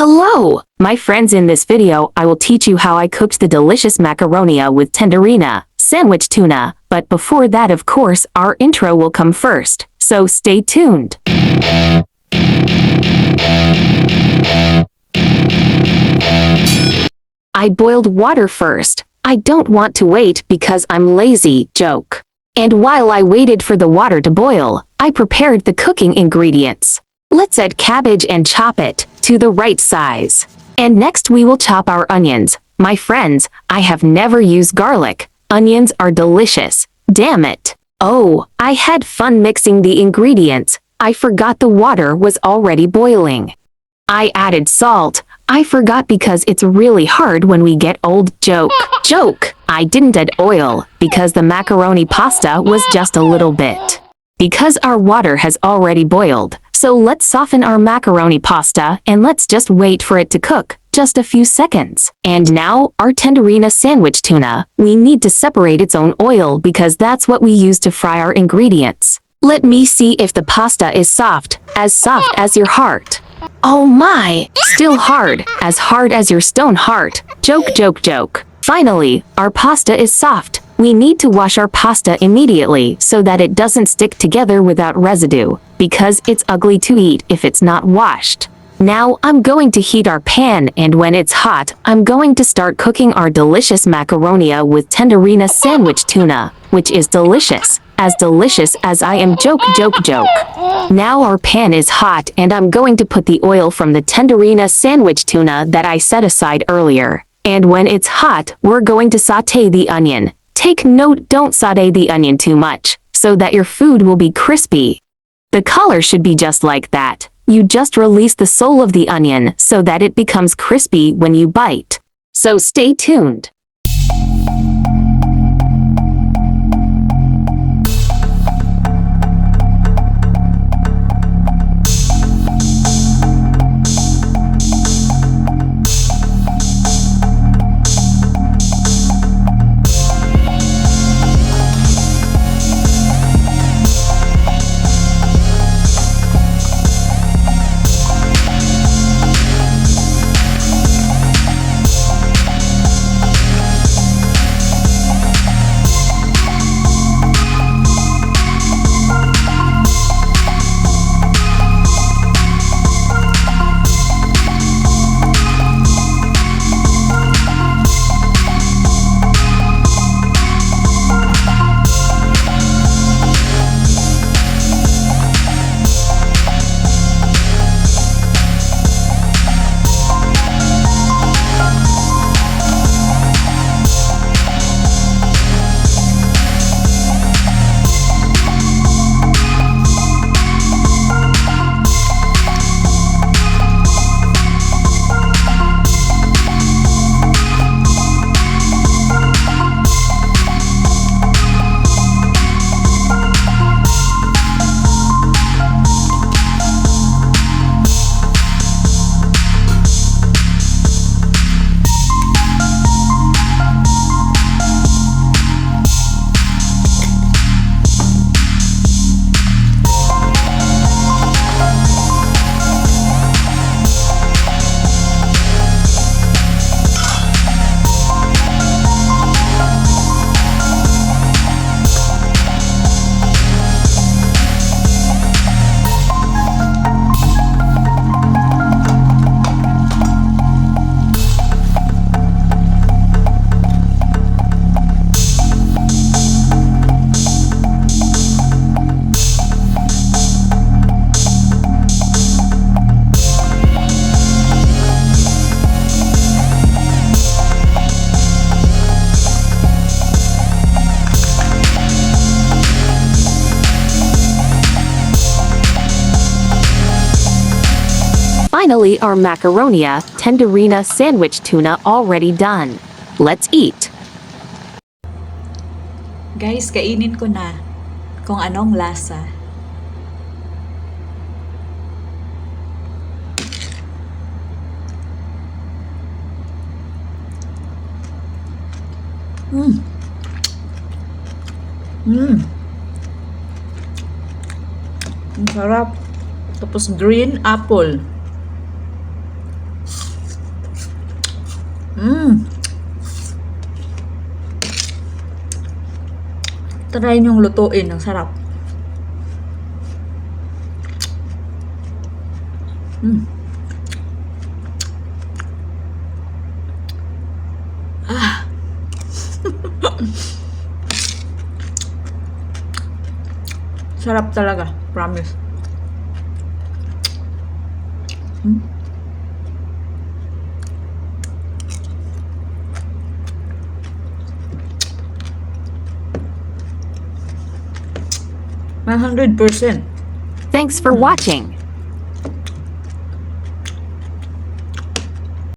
Hello, my friends. In this video, I will teach you how I cooked the delicious macaronia with tenderina, sandwich tuna. But before that, of course, our intro will come first. So stay tuned. I boiled water first. I don't want to wait because I'm lazy, joke. And while I waited for the water to boil, I prepared the cooking ingredients. Let's add cabbage and chop it to the right size. And next we will chop our onions. My friends, I have never used garlic. Onions are delicious. Damn it. Oh, I had fun mixing the ingredients. I forgot the water was already boiling. I added salt. I forgot because it's really hard when we get old, joke. Joke! I didn't add oil because the macaroni pasta was just a little bit. Because our water has already boiled, so let's soften our macaroni pasta and let's just wait for it to cook, just a few seconds. And now, our tenderina sandwich tuna, we need to separate its own oil because that's what we use to fry our ingredients. Let me see if the pasta is soft as your heart. Oh my! Still hard as your stone heart. Joke, joke, joke. Finally, our pasta is soft. We need to wash our pasta immediately so that it doesn't stick together without residue, because it's ugly to eat if it's not washed. Now I'm going to heat our pan, and when it's hot, I'm going to start cooking our delicious macaronia with tenderina sandwich tuna, which is delicious as I am, joke, joke, joke. Now our pan is hot and I'm going to put the oil from the tenderina sandwich tuna that I set aside earlier. And when it's hot, we're going to saute the onion. Take note, don't saute the onion too much, so that your food will be crispy. The color should be just like that. You just release the soul of the onion so that it becomes crispy when you bite. So stay tuned. Finally, our macaronia, tenderina sandwich tuna already done. Let's eat. Guys, kainin ko na kung anong lasa. Ang sarap. Tapos green apple. Try niyong lutuin. Ang sarap. Sarap talaga. Promise. Hmm? 100%. Thanks for watching.